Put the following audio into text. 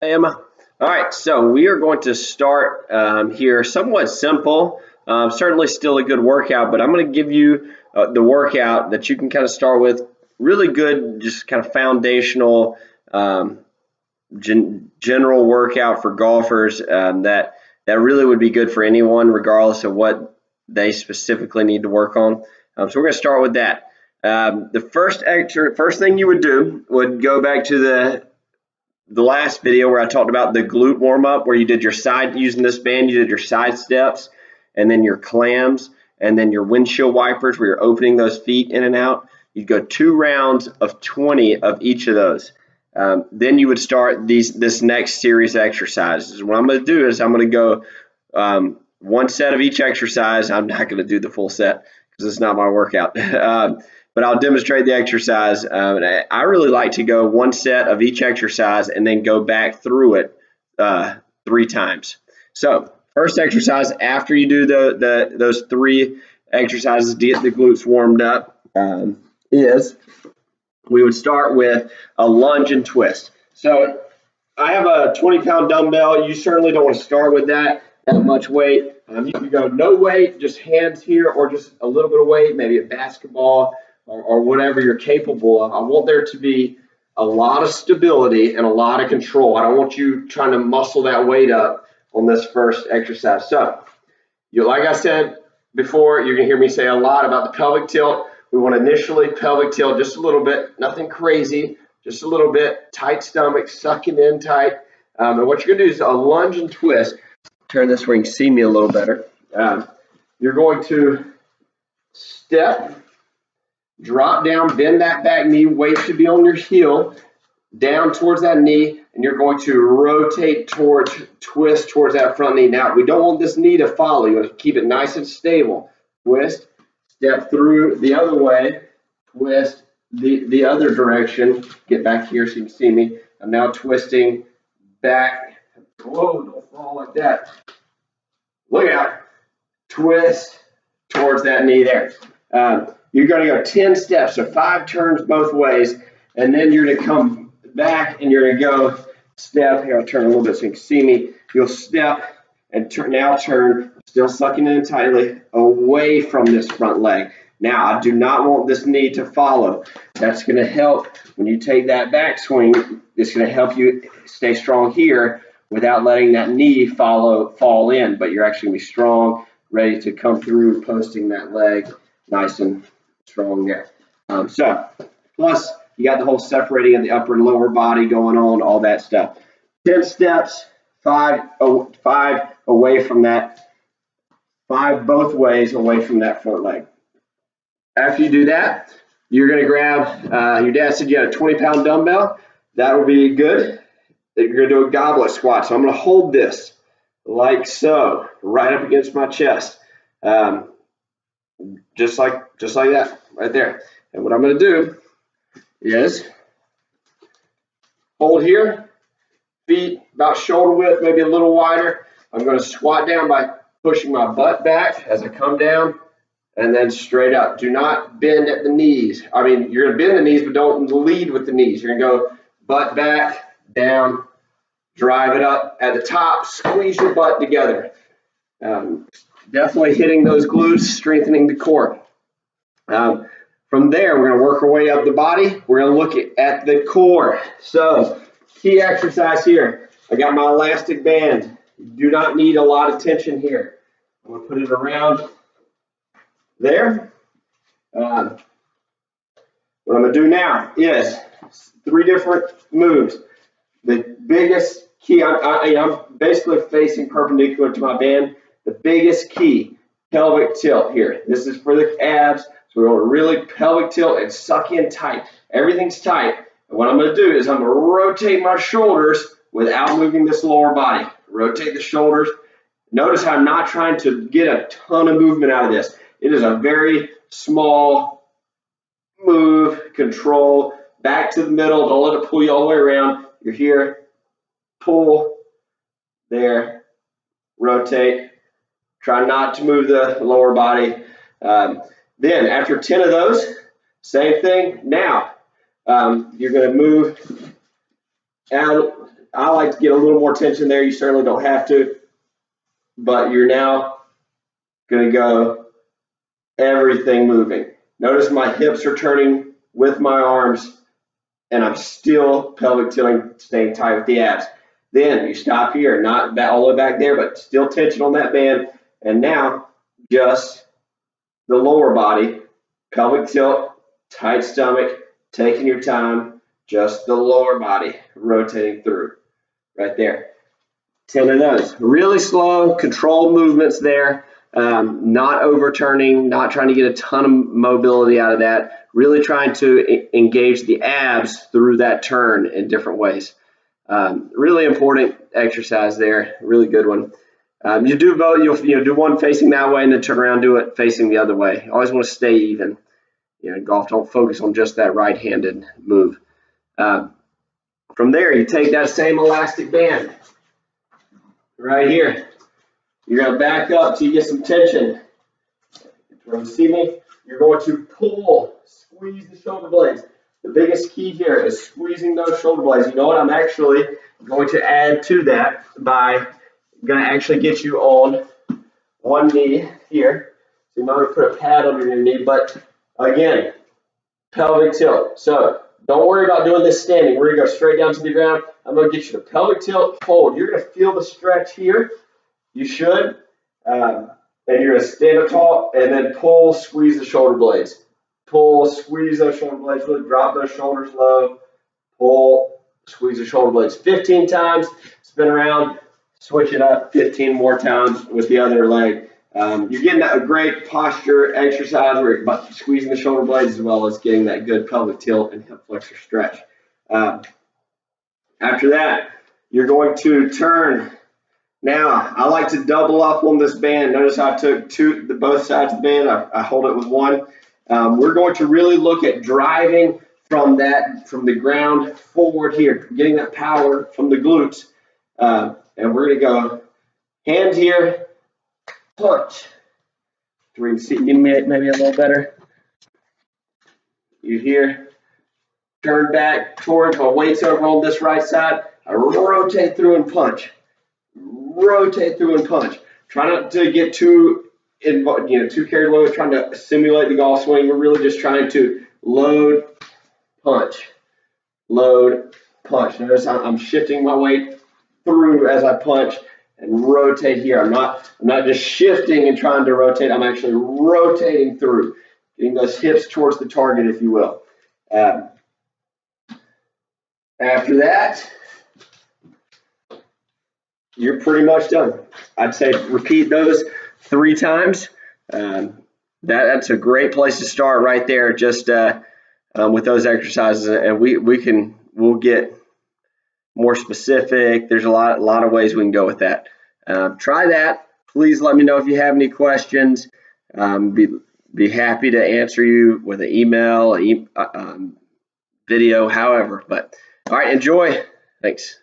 Hey, Emma. All right, so we are going to start here somewhat simple, certainly still a good workout, but I'm going to give you the workout that you can kind of start with. Really good, just kind of foundational, general workout for golfers that really would be good for anyone, regardless of what they specifically need to work on. So we're going to start with that. The first thing you would do would go back to the last video where I talked about the glute warm up, where you did your side using this band, you did your side steps, and then your clams, and then your windshield wipers where you're opening those feet in and out. You'd go 2 rounds of 20 of each of those. Then you would start this next series of exercises. What I'm going to do is I'm going to go one set of each exercise. I'm not going to do the full set because it's not my workout. But I'll demonstrate the exercise. I really like to go one set of each exercise and then go back through it 3 times. So first exercise after you do those 3 exercises to get the glutes warmed up is we would start with a lunge and twist. So I have a 20-pound dumbbell. You certainly don't want to start with that much weight. You can go no weight, just hands here, or just a little bit of weight, maybe a basketball or whatever you're capable of. I want there to be a lot of stability and a lot of control. I don't want you trying to muscle that weight up on this first exercise. So, like I said before, you're going to hear me say a lot about the pelvic tilt. We want to initially pelvic tilt just a little bit, nothing crazy, just a little bit, tight stomach, sucking in tight. And what you're going to do is a lunge and twist. Turn this where you can see me a little better. You're going to step, drop down, bend that back knee, weight should be on your heel, down towards that knee, and you're going to rotate twist towards that front knee. Now, we don't want this knee to follow. You want to keep it nice and stable. Twist, step through the other way, twist the other direction. Get back here so you can see me. I'm now twisting back. Whoa, don't fall like that. Look out. Twist towards that knee there. You're going to go 10 steps, so 5 turns both ways, and then you're going to come back and you're going to go step. Here, I'll turn a little bit so you can see me. You'll step and now turn, still sucking in tightly, away from this front leg. Now, I do not want this knee to follow. That's going to help when you take that back swing. It's going to help you stay strong here without letting that knee fall in, but you're actually going to be strong, ready to come through, posting that leg nice and strong there. So, plus you got the whole separating of the upper and lower body going on, all that stuff. 10 steps, 5 away from that, 5 both ways away from that front leg. After you do that, you're going to grab, your dad said you had a 20-pound dumbbell. That will be good. You're going to do a goblet squat. So I'm going to hold this like so, right up against my chest. Just like that, right there. And what I'm going to do is hold here, feet about shoulder width, maybe a little wider. I'm going to squat down by pushing my butt back as I come down, and then straight up. Do not bend at the knees. I mean, you're going to bend the knees, but don't lead with the knees. You're going to go butt back, down, drive it up at the top, squeeze your butt together. Definitely hitting those glutes, strengthening the core. From there, we're going to work our way up the body. We're going to look at the core. So, key exercise here. I got my elastic band. You do not need a lot of tension here. I'm going to put it around there. What I'm going to do now is 3 different moves. The biggest key, I'm basically facing perpendicular to my band. The biggest key, pelvic tilt here. This is for the abs. So we're going to really pelvic tilt and suck in tight. Everything's tight. And what I'm going to do is I'm going to rotate my shoulders without moving this lower body. Rotate the shoulders. Notice how I'm not trying to get a ton of movement out of this. It is a very small move, control, back to the middle. Don't let it pull you all the way around. You're here, pull, there, rotate. Try not to move the lower body. Then after 10 of those, same thing. Now you're going to move out I like to get a little more tension there. You certainly don't have to, but you're now going to go everything moving. Notice my hips are turning with my arms, and I'm still pelvic tilting, staying tight with the abs. Then you stop here, not all the way back there, but still tension on that band. And now just the lower body, pelvic tilt, tight stomach, taking your time, just the lower body rotating through right there. 10 of those. Really slow, controlled movements there, not overturning, not trying to get a ton of mobility out of that, really trying to engage the abs through that turn in different ways. Really important exercise there, really good one. You do both, you'll do one facing that way and then turn around, do it facing the other way. You always want to stay even. In golf, don't focus on just that right-handed move. From there, you take that same elastic band right here. You're going to back up till you get some tension. When you see me, you're going to pull, squeeze the shoulder blades. The biggest key here is squeezing those shoulder blades. You know what? I'm actually going to add to that by going to actually get you on one knee here. So you might want to put a pad under your knee, but again, pelvic tilt. So don't worry about doing this standing. We're going to go straight down to the ground. I'm going to get you to pelvic tilt, hold. You're going to feel the stretch here. You should. And you're going to stand up tall and then pull, squeeze the shoulder blades. Pull, squeeze those shoulder blades. Really drop those shoulders low. Pull, squeeze the shoulder blades. 15 times. Spin around. Switch it up 15 more times with the other leg. You're getting a great posture exercise where you're squeezing the shoulder blades as well as getting that good pelvic tilt and hip flexor stretch. After that, you're going to turn. Now, I like to double up on this band. Notice how I took both sides of the band. I hold it with one. We're going to really look at driving from the ground forward here, getting that power from the glutes. And we're going to go hand here, punch. So we can see maybe a little better. You here, turn back towards my weights over on this right side. I rotate through and punch. Rotate through and punch. Try not to get too carried away with trying to simulate the golf swing. We're really just trying to load, punch, load, punch. Notice I'm shifting my weight through as I punch and rotate here. I'm not just shifting and trying to rotate. I'm actually rotating through, getting those hips towards the target, if you will. After that, you're pretty much done. I'd say repeat those 3 times. That's a great place to start right there, just with those exercises, and we'll get more specific. There's a lot of ways we can go with that. Try that. Please let me know if you have any questions. Be happy to answer you with an email, video, however. But all right, enjoy. Thanks.